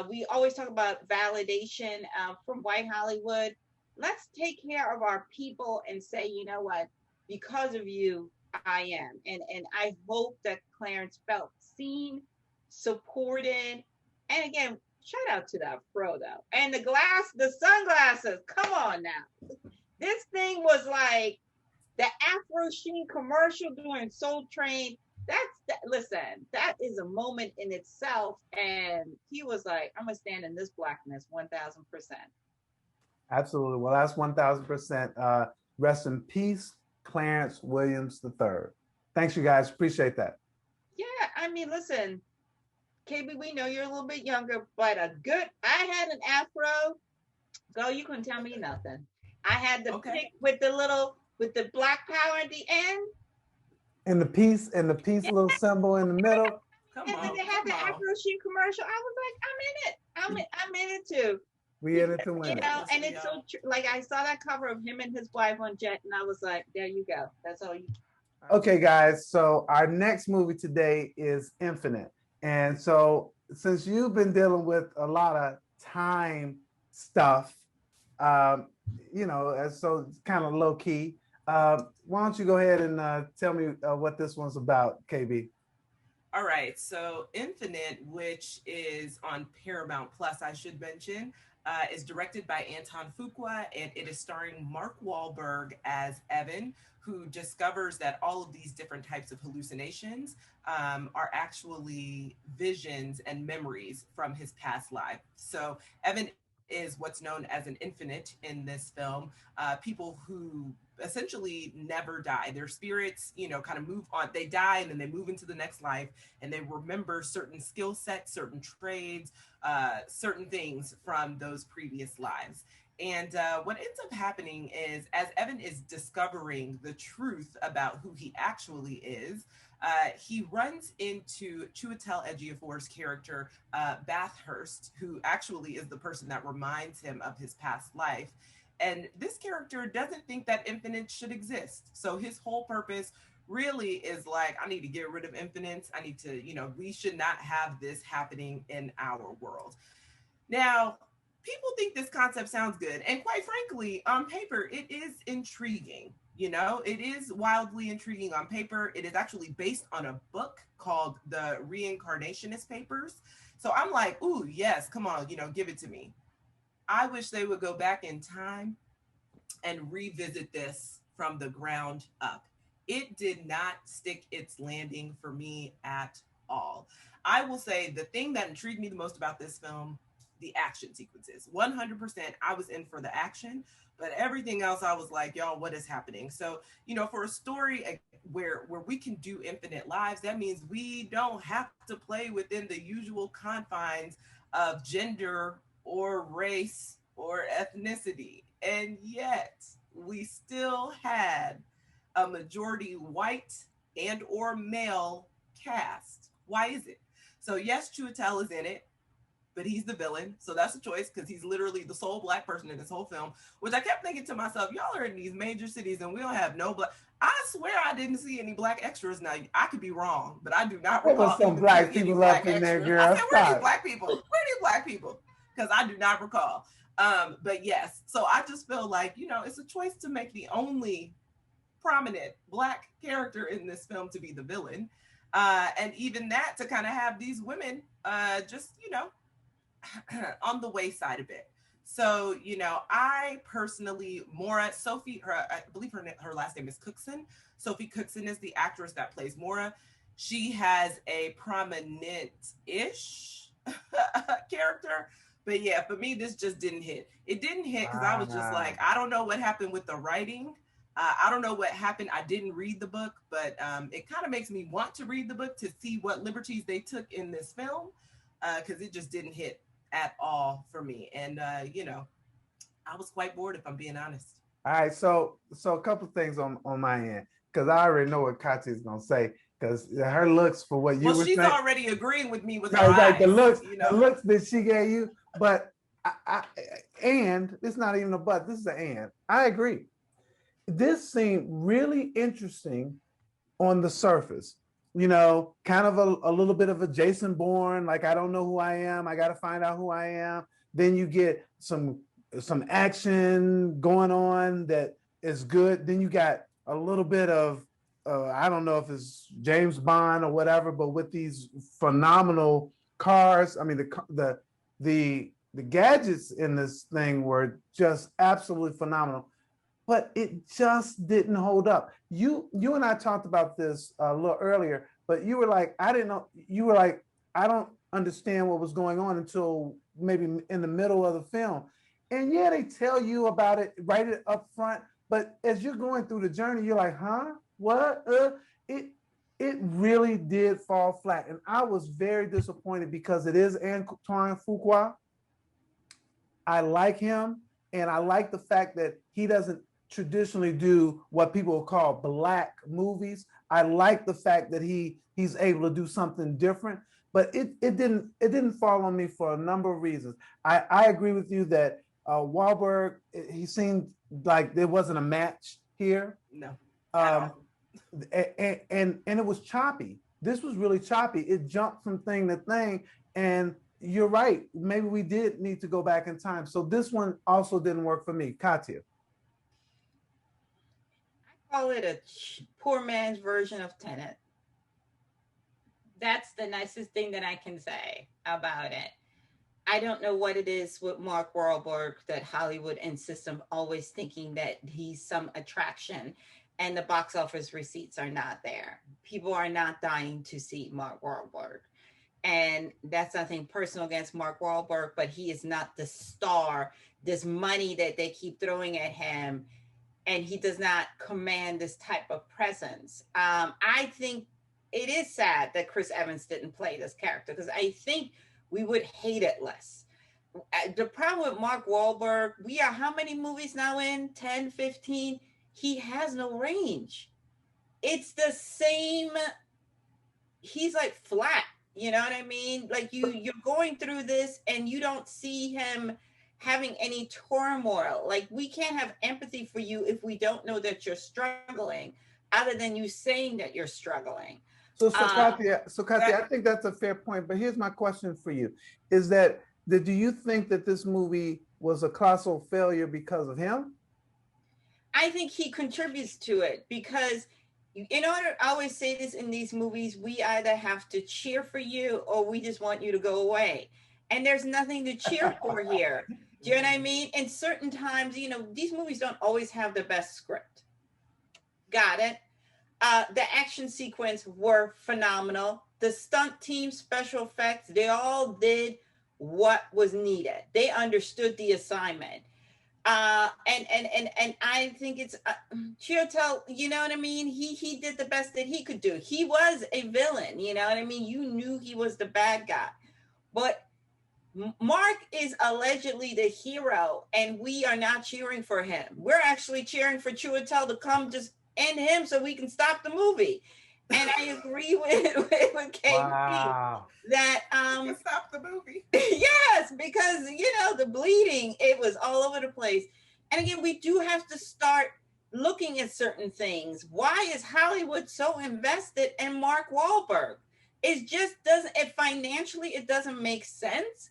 Speaker 3: We always talk about validation from white Hollywood. Let's take care of our people and say, you know what, because of you, I am. And I hope that Clarence felt seen, supported. And again, shout out to that fro though. And the sunglasses, come on now. This thing was like the Afro Sheen commercial during Soul Train. Listen, that is a moment in itself. And he was like, I'm gonna stand in this blackness 1000%.
Speaker 1: Absolutely. Well, that's 1000%. Rest in peace, Clarence Williams III. Thanks, you guys. Appreciate that.
Speaker 3: Yeah, I mean, listen, Kay-B, we know you're a little bit younger, but I had an afro. Girl, you couldn't tell me nothing. I had the pick with the black power at the end.
Speaker 1: And the peace little symbol in the middle.
Speaker 3: And then they had the Afro Sheen commercial. I was like, I'm in it. I'm in it too.
Speaker 1: We in it to win it.
Speaker 3: And it's so true. Like, I saw that cover of him and his wife on Jet, and I was like, there you go. That's all you.
Speaker 1: Okay, guys. So our next movie today is Infinite. And so since you've been dealing with a lot of time stuff, so it's kind of low key. Why don't you go ahead and tell me what this one's about, Kay-B?
Speaker 4: All right. So Infinite, which is on Paramount Plus, I should mention, is directed by Anton Fuqua, and it is starring Mark Wahlberg as Evan, who discovers that all of these different types of hallucinations are actually visions and memories from his past life. So Evan is what's known as an infinite in this film, people who essentially never die. Their spirits, kind of move on. They die and then they move into the next life, and they remember certain skill sets, certain trades, certain things from those previous lives. And what ends up happening is, as Evan is discovering the truth about who he actually is, he runs into Chiwetel Ejiofor's character, Bathurst, who actually is the person that reminds him of his past life. And this character doesn't think that infinite should exist. So his whole purpose really is like, I need to get rid of infinites. I need to, we should not have this happening in our world. Now, people think this concept sounds good. And quite frankly, on paper, it is intriguing. It is wildly intriguing on paper. It is actually based on a book called The Reincarnationist Papers. So I'm like, ooh, yes, come on, give it to me. I wish they would go back in time and revisit this from the ground up. It did not stick its landing for me at all. I will say the thing that intrigued me the most about this film, the action sequences. 100%, I was in for the action, but everything else, I was like, y'all, what is happening? So, for a story where we can do infinite lives, that means we don't have to play within the usual confines of gender or race or ethnicity. And yet we still had a majority white and or male cast. Why is it? So yes, Chiwetel is in it, but he's the villain. So that's a choice, because he's literally the sole black person in this whole film, which I kept thinking to myself, y'all are in these major cities and we don't have no black. I swear I didn't see any black extras. Now, I could be wrong, but I do not recall.
Speaker 1: There was some black people up in there, girl.
Speaker 4: I said, where are these black people? Where are these black people? Because I do not recall. But yes, so I just feel like, it's a choice to make the only prominent black character in this film to be the villain. And even that to kind of have these women just, you know, on the wayside a bit. So, you know, I personally, Mora, Sophie, I believe her last name is Cookson. Sophie Cookson is the actress that plays Mora. She has a prominent-ish character. But yeah, for me, this just didn't hit. It didn't hit because I was just like, I don't know what happened with the writing. I don't know what happened. I didn't read the book, but it kind of makes me want to read the book to see what liberties they took in this film, because it just didn't hit at all for me. And, you know, I was quite bored, if I'm being honest.
Speaker 1: All right, so a couple of things on my end, because I already know what Kathia is going to say, because her looks for what you were saying.
Speaker 4: Well, she's already agreeing with me with her eyes.
Speaker 1: The looks,
Speaker 4: you know?
Speaker 1: the looks that she gave you, but and it's not even a but, this is an and. I agree. This seemed really interesting on the surface, you know, kind of a little bit of a Jason Bourne, like, I don't know who I am, I got to find out who I am. Then you get some action going on that is good. Then you got a little bit of, I don't know if it's James Bond or whatever, but with these phenomenal cars. I mean, the gadgets in this thing were just absolutely phenomenal. But it just didn't hold up. You and I talked about this a little earlier, but you were like, I didn't know. You were like, I don't understand what was going on until maybe in the middle of the film. And yeah, they tell you about it, write it up front. But as you're going through the journey, you're like, huh? What? It really did fall flat. And I was very disappointed because it is Antoine Fuqua. I like him. And I like the fact that he doesn't traditionally do what people call black movies. I like the fact that he's able to do something different, but it didn't fall on me for a number of reasons. I agree with you that Wahlberg, he seemed like there wasn't a match here.
Speaker 4: No.
Speaker 1: And it was choppy. This was really choppy. It jumped from thing to thing, and you're right. Maybe we did need to go back in time. So this one also didn't work for me. Kathia.
Speaker 5: I call it a poor man's version of Tenet. That's the nicest thing that I can say about it. I don't know what it is with Mark Wahlberg that Hollywood insists on always thinking that he's some attraction, and the box office receipts are not there. People are not dying to see Mark Wahlberg. And that's nothing personal against Mark Wahlberg, but he is not the star, this money that they keep throwing at him, and he does not command this type of presence. I think it is sad that Chris Evans didn't play this character, because I think we would hate it less. The problem with Mark Wahlberg, we are how many movies now in? 10, 15? He has no range. It's the same. He's like flat. You know what I mean? Like you're going through this and you don't see him having any turmoil. Like, we can't have empathy for you if we don't know that you're struggling, other than you saying that you're struggling.
Speaker 1: So Kathia, I think that's a fair point. But here's my question for you: is that do you think that this movie was a colossal failure because of him?
Speaker 5: I think he contributes to it, because in order, I always say this in these movies, we either have to cheer for you or we just want you to go away. And there's nothing to cheer for here. Do you know what I mean? And certain times, you know, these movies don't always have the best script. Got it. The action sequence were phenomenal. The stunt team, special effects, they all did what was needed. They understood the assignment. And I think it's Chiwetel, you know what I mean? He did the best that he could do. He was a villain, you know what I mean? You knew he was the bad guy. But Mark is allegedly the hero, and we are not cheering for him. We're actually cheering for Chiwetel to come just end him so we can stop the movie. And I agree with Kay-B that
Speaker 4: stop the movie.
Speaker 5: Yes, because you know the bleeding, it was all over the place. And again, we do have to start looking at certain things. Why is Hollywood so invested in Mark Wahlberg? It just doesn't. Financially, it doesn't make sense.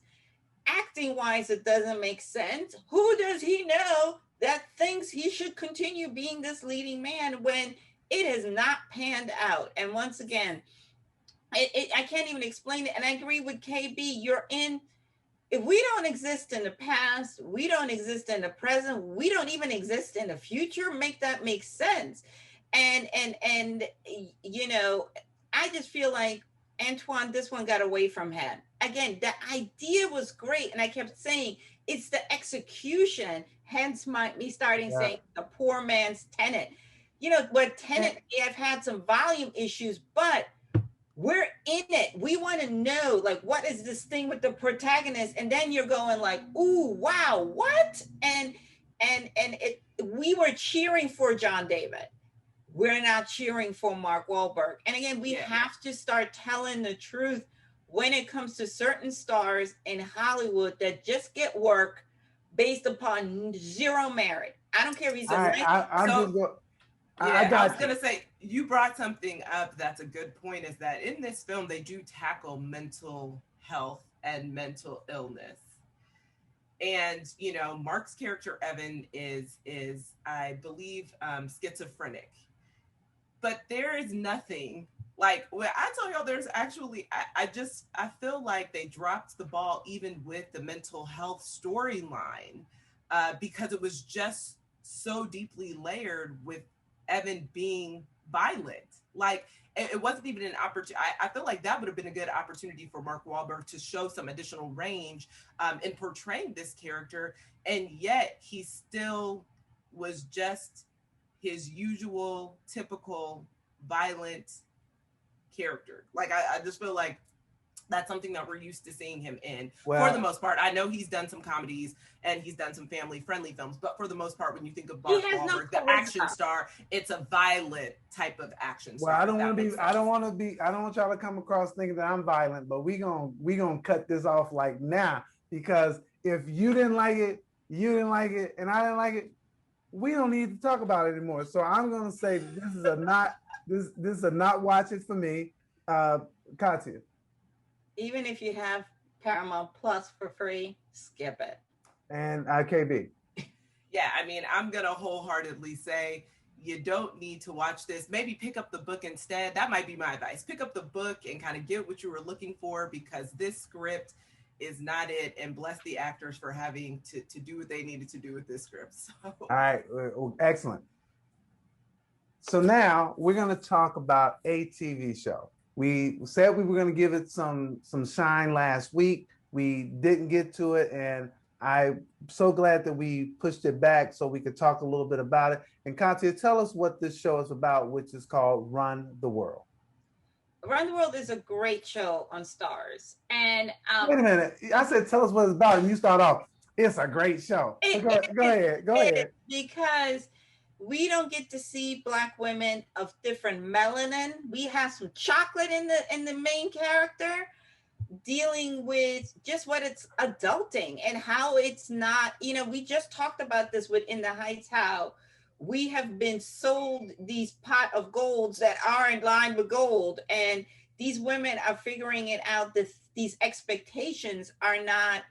Speaker 5: Acting wise, it doesn't make sense. Who does he know that thinks he should continue being this leading man when it has not panned out? And once again, I can't even explain it. And I agree with Kay-B. If we don't exist in the past, we don't exist in the present, we don't even exist in the future. Make that make sense. And you know, I just feel like Antoine, this one got away from him. Again, the idea was great, and I kept saying it's the execution. Hence me starting saying the poor man's Tenet. You know, what Tenet may have had some volume issues, but we're in it. We want to know, like, what is this thing with the protagonist? And then you're going like, ooh, wow, what? And we were cheering for John David. We're not cheering for Mark Wahlberg. And again, we have to start telling the truth when it comes to certain stars in Hollywood that just get work based upon zero merit. I don't care if he's
Speaker 4: I was going to say, you brought something up that's a good point, is that in this film, they do tackle mental health and mental illness. And, you know, Mark's character, Evan, is I believe, schizophrenic. But there is nothing, like, when I tell y'all, there's actually, I feel like they dropped the ball even with the mental health storyline because it was just so deeply layered with Evan being violent. Like, it wasn't even an opportunity. I feel like that would have been a good opportunity for Mark Wahlberg to show some additional range in portraying this character. And yet he still was just his usual typical violent character. Like, I just feel like that's something that we're used to seeing him in. For the most part. I know he's done some comedies and he's done some family-friendly films, but for the most part, when you think of Mark Wahlberg, the action star, it's a violent type of action star.
Speaker 1: Well, I don't want y'all to come across thinking that I'm violent, but we gonna cut this off like now, because if you didn't like it, and I didn't like it, we don't need to talk about it anymore. So I'm gonna say this is a not watch it for me. Kathia.
Speaker 5: Even if you have Paramount Plus for free, skip it.
Speaker 1: And Kay-B.
Speaker 4: Yeah, I mean, I'm going to wholeheartedly say you don't need to watch this. Maybe pick up the book instead. That might be my advice. Pick up the book and kind of get what you were looking for, because this script is not it. And bless the actors for having to do what they needed to do with this script. So.
Speaker 1: All right, excellent. So now we're going to talk about a TV show. We said we were going to give it some shine last week. We didn't get to it, and I'm so glad that we pushed it back so we could talk a little bit about it. And Kathia, tell us what this show is about, which is called Run the World.
Speaker 5: Run the World is a great show on Starz. And
Speaker 1: wait a minute, I said tell us what it's about, and you start off, it's a great show. Go ahead.
Speaker 5: Because we don't get to see Black women of different melanin. We have some chocolate in the main character, dealing with just what it's adulting and how it's not, you know, we just talked about this with In the Heights, how we have been sold these pot of golds that aren't lined with gold. And these women are figuring it out that these expectations are not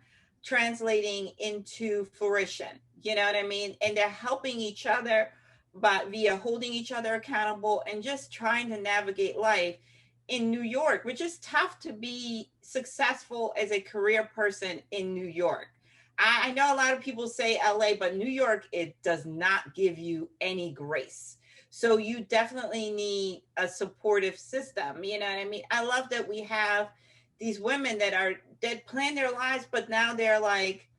Speaker 5: translating into fruition. You know what I mean? And they're helping each other via holding each other accountable and just trying to navigate life in New York, which is tough to be successful as a career person in New York. I know a lot of people say LA, but New York, it does not give you any grace. So you definitely need a supportive system. You know what I mean? I love that we have these women that plan their lives, but now they're like,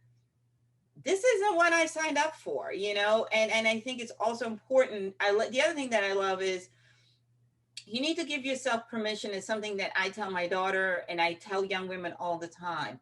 Speaker 5: this isn't what I signed up for, you know? And I think it's also important. The other thing that I love is you need to give yourself permission. It's something that I tell my daughter and I tell young women all the time.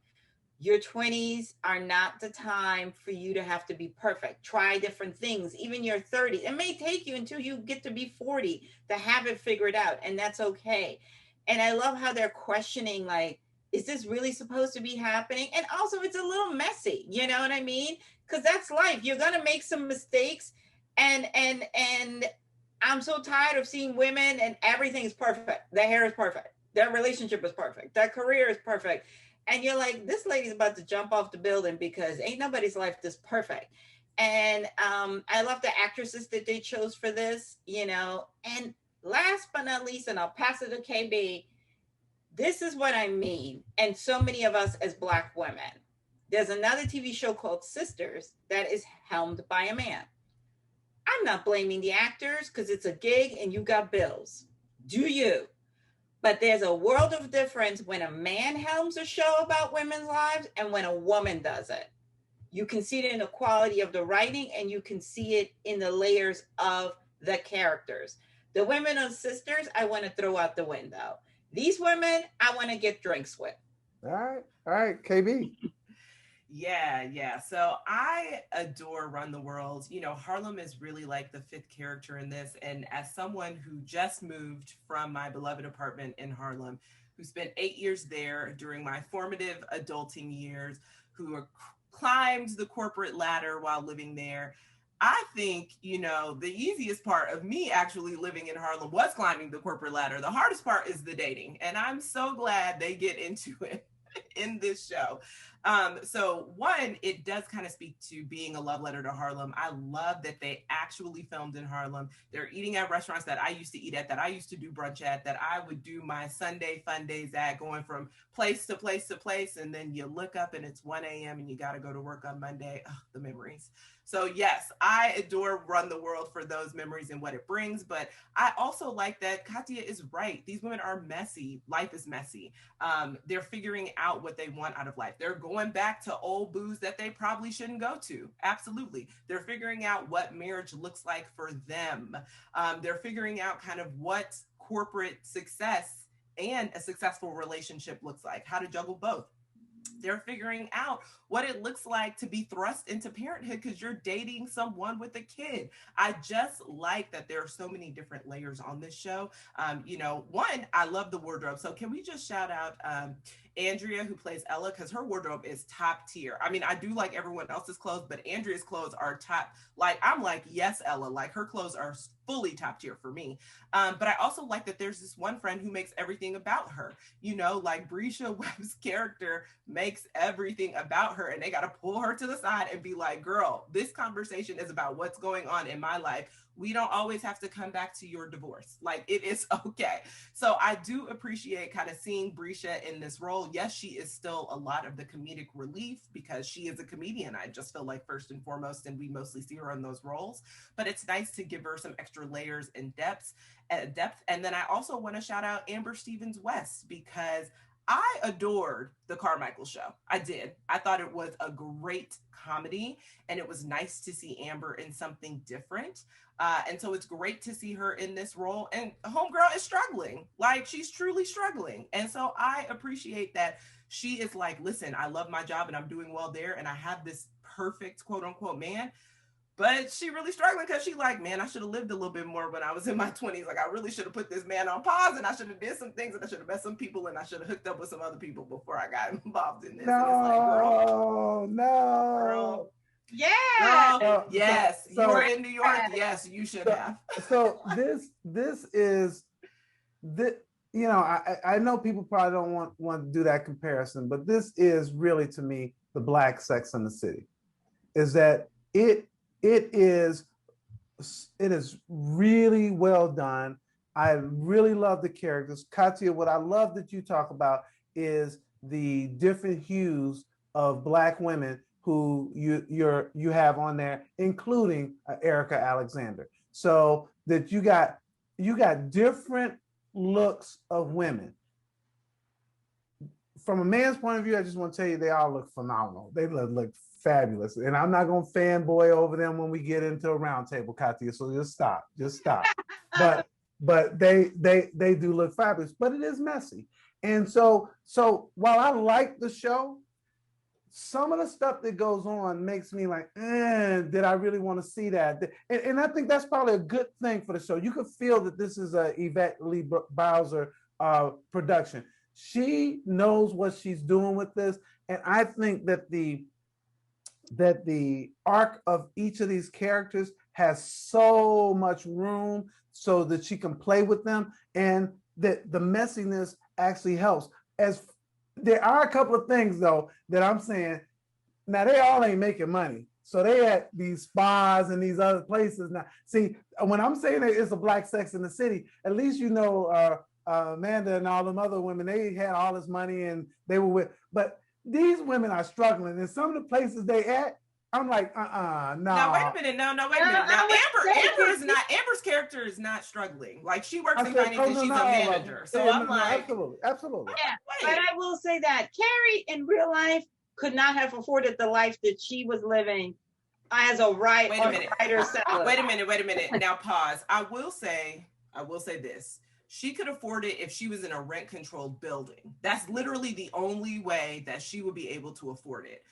Speaker 5: Your 20s are not the time for you to have to be perfect. Try different things, even your 30s. It may take you until you get to be 40 to have it figured out, and that's okay. And I love how they're questioning, like, is this really supposed to be happening? And also it's a little messy, you know what I mean? Because that's life. You're gonna make some mistakes, and I'm so tired of seeing women and everything is perfect. Their hair is perfect. Their relationship is perfect. Their career is perfect. And you're like, this lady's about to jump off the building because ain't nobody's life this perfect. And I love the actresses that they chose for this, you know. And last but not least, and I'll pass it to Kay-B, This is what I mean. And so many of us as Black women. There's another TV show called Sisters that is helmed by a man. I'm not blaming the actors because it's a gig and you got bills. Do you? But there's a world of difference when a man helms a show about women's lives and when a woman does it. You can see it in the quality of the writing and you can see it in the layers of the characters. The women on Sisters, I want to throw out the window. These women, I want to get drinks with.
Speaker 1: All right, Kay-B.
Speaker 4: Yeah. So I adore Run the World. You know, Harlem is really like the fifth character in this. And as someone who just moved from my beloved apartment in Harlem, who spent 8 years there during my formative adulting years, who climbed the corporate ladder while living there, I think, you know, the easiest part of me actually living in Harlem was climbing the corporate ladder. The hardest part is the dating. And I'm so glad they get into it in this show. So one, it does kind of speak to being a love letter to Harlem. I love that they actually filmed in Harlem. They're eating at restaurants that I used to eat at, that I used to do brunch at, that I would do my Sunday fun days at, going from place to place to place. And then you look up and it's 1 a.m. and you got to go to work on Monday. Oh, the memories. So yes, I adore Run the World for those memories and what it brings. But I also like that Kathia is right. These women are messy. Life is messy. They're figuring out what they want out of life. They're going back to old booze that they probably shouldn't go to. Absolutely. They're figuring out what marriage looks like for them. They're figuring out kind of what corporate success and a successful relationship looks like, how to juggle both. They're figuring out what it looks like to be thrust into parenthood because you're dating someone with a kid. I just like that there are so many different layers on this show. You know, one, I love the wardrobe. So can we just shout out Andrea, who plays Ella, because her wardrobe is top tier. I mean, I do like everyone else's clothes, but Andrea's clothes are top. Like, I'm like, yes, Ella, like her clothes are fully top tier for me. But I also like that there's this one friend who makes everything about her. You know, like Brisha Webb's character makes everything about her, and they got to pull her to the side and be like, girl, this conversation is about what's going on in my life. We don't always have to come back to your divorce. Like, it is okay. So I do appreciate kind of seeing Brisha in this role. Yes, she is still a lot of the comedic relief because she is a comedian. I just feel like first and foremost, and we mostly see her in those roles, but it's nice to give her some extra layers and depth. And then I also want to shout out Amber Stevens-West because I adored the Carmichael Show. I did. I thought it was a great comedy, and it was nice to see Amber in something different. And so it's great to see her in this role. And homegirl is struggling. Like, she's truly struggling. And so I appreciate that she is like, listen, I love my job and I'm doing well there. And I have this perfect quote unquote man. But she really struggling because she like, man, I should have lived a little bit more when I was in my 20s. Like, I really should have put this man on pause, and I should have did some things, and I should have met some people, and I should have hooked up with some other people before I got involved in this.
Speaker 1: No,
Speaker 4: and it's like,
Speaker 1: girl.
Speaker 3: Yeah.
Speaker 4: Girl, yes.
Speaker 1: So,
Speaker 4: you were in New York. Yes, you should have.
Speaker 1: So this is this. You know, I know people probably don't want to do that comparison, but this is really, to me, the Black Sex and the City. Is that it is really well done. I really love the characters. Kathia, what I love that you talk about is the different hues of Black women who you have on there, including Erica Alexander. So that you got different looks of women. From a man's point of view, I just want to tell you, they all look phenomenal. They look fabulous. And I'm not going to fanboy over them when we get into a roundtable, Kathia. So just stop. But they do look fabulous. But it is messy. And so while I like the show, some of the stuff that goes on makes me like, did I really want to see that? And I think that's probably a good thing for the show. You could feel that this is a Yvette Lee Bowser production. She knows what she's doing with this. And I think that the arc of each of these characters has so much room so that she can play with them, and that the messiness actually helps. As there are a couple of things, though, that I'm saying, now they all ain't making money. So they at these spas and these other places. Now, see, when I'm saying that it's a Black Sex in the City, at least you know Amanda and all them other women, they had all this money and they were with, but these women are struggling. And some of the places they at, I'm like, no.
Speaker 4: Now wait a minute. No, wait a minute. Now Amber's character is not struggling. Like she works in finance and she's a manager. So I'm like,
Speaker 1: absolutely.
Speaker 3: Yeah, but I will say that Carrie in real life could not have afforded the life that she was living as a writer.
Speaker 4: Wait a minute. Now pause. I will say this. She could afford it if she was in a rent-controlled building. That's literally the only way that she would be able to afford it.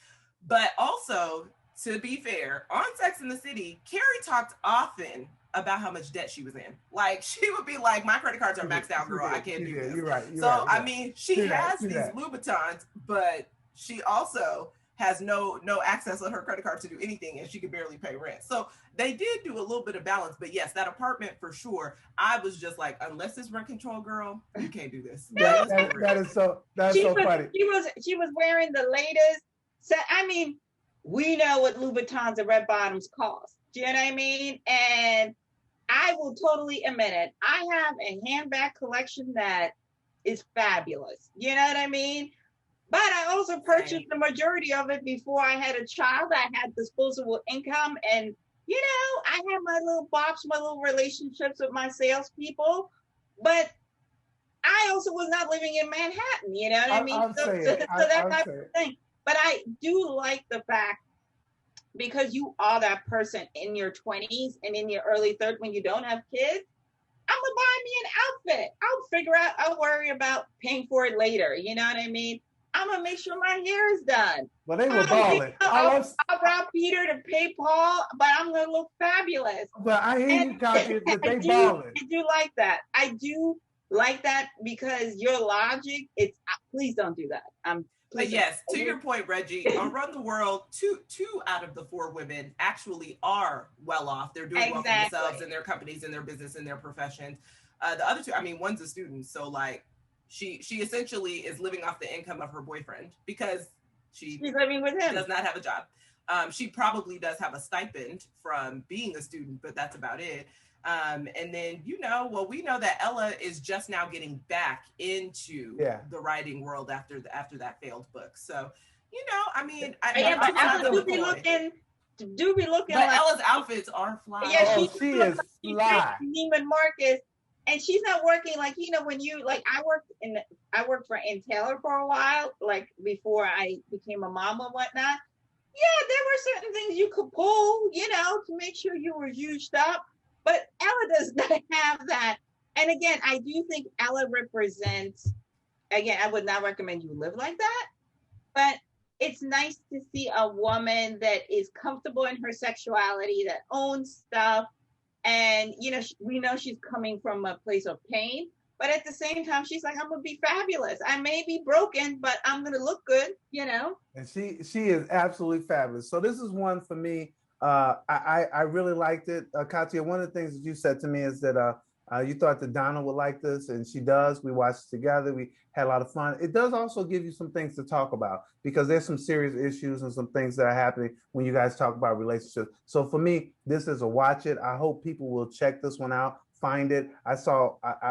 Speaker 4: But also, to be fair, on Sex and the City, Carrie talked often about how much debt she was in. Like, she would be like, my credit cards are maxed out, girl. I can't do this.
Speaker 1: You're right.
Speaker 4: I mean, she has these Louboutins, but she also has no access on her credit card to do anything, and she could barely pay rent. So they did do a little bit of balance, but yes, that apartment for sure. I was just like, unless it's rent control, girl, you can't do this.
Speaker 1: That's so funny.
Speaker 3: She was wearing the latest. So I mean, we know what Louboutins and red bottoms cost. Do you know what I mean? And I will totally admit it. I have a handbag collection that is fabulous. You know what I mean? But I also purchased the majority of it before I had a child. I had disposable income, and I had my little bops, my little relationships with my salespeople. But I also was not living in Manhattan. You know what I mean? So that type of thing. But I do like the fact, because you are that person in your 20s and in your early 30s when you don't have kids, I'm gonna buy me an outfit. I'll worry about paying for it later. You know what I mean? I'm gonna make sure my hair is done.
Speaker 1: Well, they were balling.
Speaker 3: I'll rob Peter to pay Paul, but I'm gonna look fabulous.
Speaker 1: But I hear you, Kathia, that they balling.
Speaker 3: I do like that. I do like that because your logic, please don't do that.
Speaker 4: But yes, to your point, Reggie, around the world, two out of the 4 women actually are well off. They're doing well for themselves and their companies and their business and their professions. The other 2, I mean, one's a student, so like she essentially is living off the income of her boyfriend because she's
Speaker 3: living with him.
Speaker 4: Does not have a job. She probably does have a stipend from being a student, but that's about it. And then, we know that Ella is just now getting back into the writing world after that failed book. So, I mean,
Speaker 3: but Ella do be looking
Speaker 4: but
Speaker 3: like
Speaker 4: Ella's outfits are fly.
Speaker 3: Yeah,
Speaker 1: she is fly.
Speaker 3: Neiman Marcus, and she's not working like when you like. I worked for Taylor for a while, like before I became a mom and whatnot. Yeah, there were certain things you could pull, to make sure you were used up. But Ella does not have that. And again, I do think Ella represents, again, I would not recommend you live like that, but it's nice to see a woman that is comfortable in her sexuality, that owns stuff. And, we know she's coming from a place of pain, but at the same time, she's like, I'm going to be fabulous. I may be broken, but I'm going to look good, And
Speaker 1: she is absolutely fabulous. So this is one for me. I really liked it. Kathia, one of the things that you said to me is that you thought that Donna would like this, and she does. We watched it together. We had a lot of fun. It does also give you some things to talk about because there's some serious issues and some things that are happening when you guys talk about relationships. So for me, this is a watch it. I hope people will check this one out, find it. I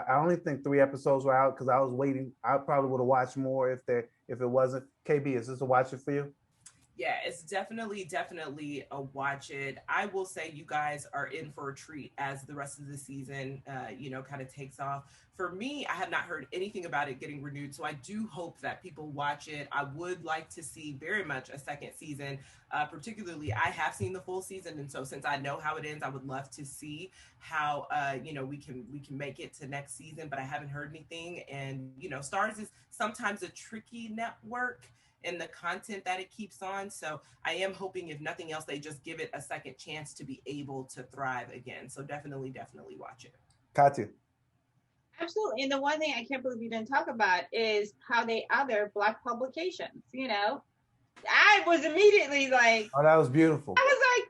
Speaker 1: only think 3 episodes were out because I was waiting. I probably would have watched more if it wasn't. Kay-B, is this a watch it for you?
Speaker 4: Yeah, it's definitely a watch it. I will say you guys are in for a treat as the rest of the season, kind of takes off. For me, I have not heard anything about it getting renewed, so I do hope that people watch it. I would like to see very much a second season. Particularly, I have seen the full season, and so since I know how it ends, I would love to see how we can make it to next season. But I haven't heard anything, and Starz is sometimes a tricky network in the content that it keeps on. So I am hoping, if nothing else, they just give it a second chance to be able to thrive again. So definitely watch it.
Speaker 1: Kathia.
Speaker 3: Absolutely. And the one thing I can't believe you didn't talk about is how they other Black publications, I was immediately like,
Speaker 1: oh, that was beautiful.
Speaker 3: I was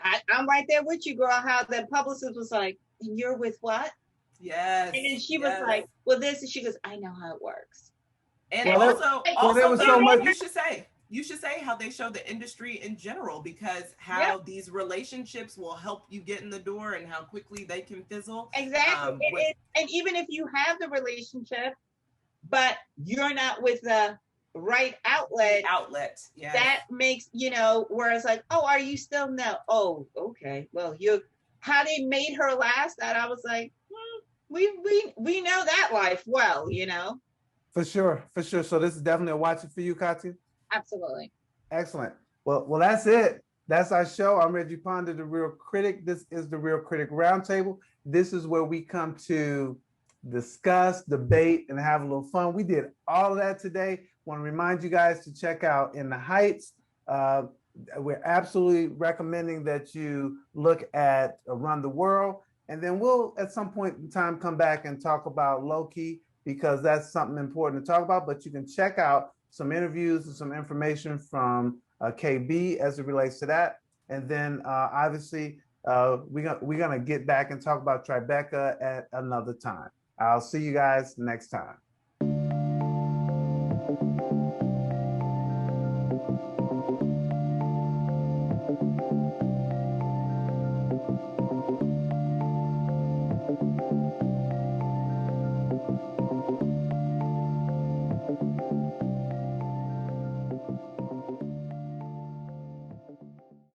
Speaker 3: like, I'm right there with you, girl. How the publicist was like, and you're with what?
Speaker 4: Yes.
Speaker 3: And then she was like, well, this, and she goes, I know how it works.
Speaker 4: And also
Speaker 1: there was so much.
Speaker 4: You should say you should say how they show the industry in general, because how these relationships will help you get in the door and how quickly they can fizzle.
Speaker 3: Exactly. And even if you have the relationship, but you're not with the right outlet,
Speaker 4: yes.
Speaker 3: that makes, where it's like, oh, are you still? No. Oh, okay. Well, how they made her last, that I was like, we know that life well,
Speaker 1: For sure. So this is definitely a watch it for you, Kathia.
Speaker 3: Absolutely.
Speaker 1: Excellent. Well, that's it. That's our show. I'm Reggie Ponder, the Real Critic. This is the Real Critic Roundtable. This is where we come to discuss, debate, and have a little fun. We did all of that today. Want to remind you guys to check out In the Heights. We're absolutely recommending that you look at Run the World. And then we'll, at some point in time, come back and talk about Loki, because that's something important to talk about. But you can check out some interviews and some information from Kay-B as it relates to that. And then obviously, we're going to get back and talk about Tribeca at another time. I'll see you guys next time.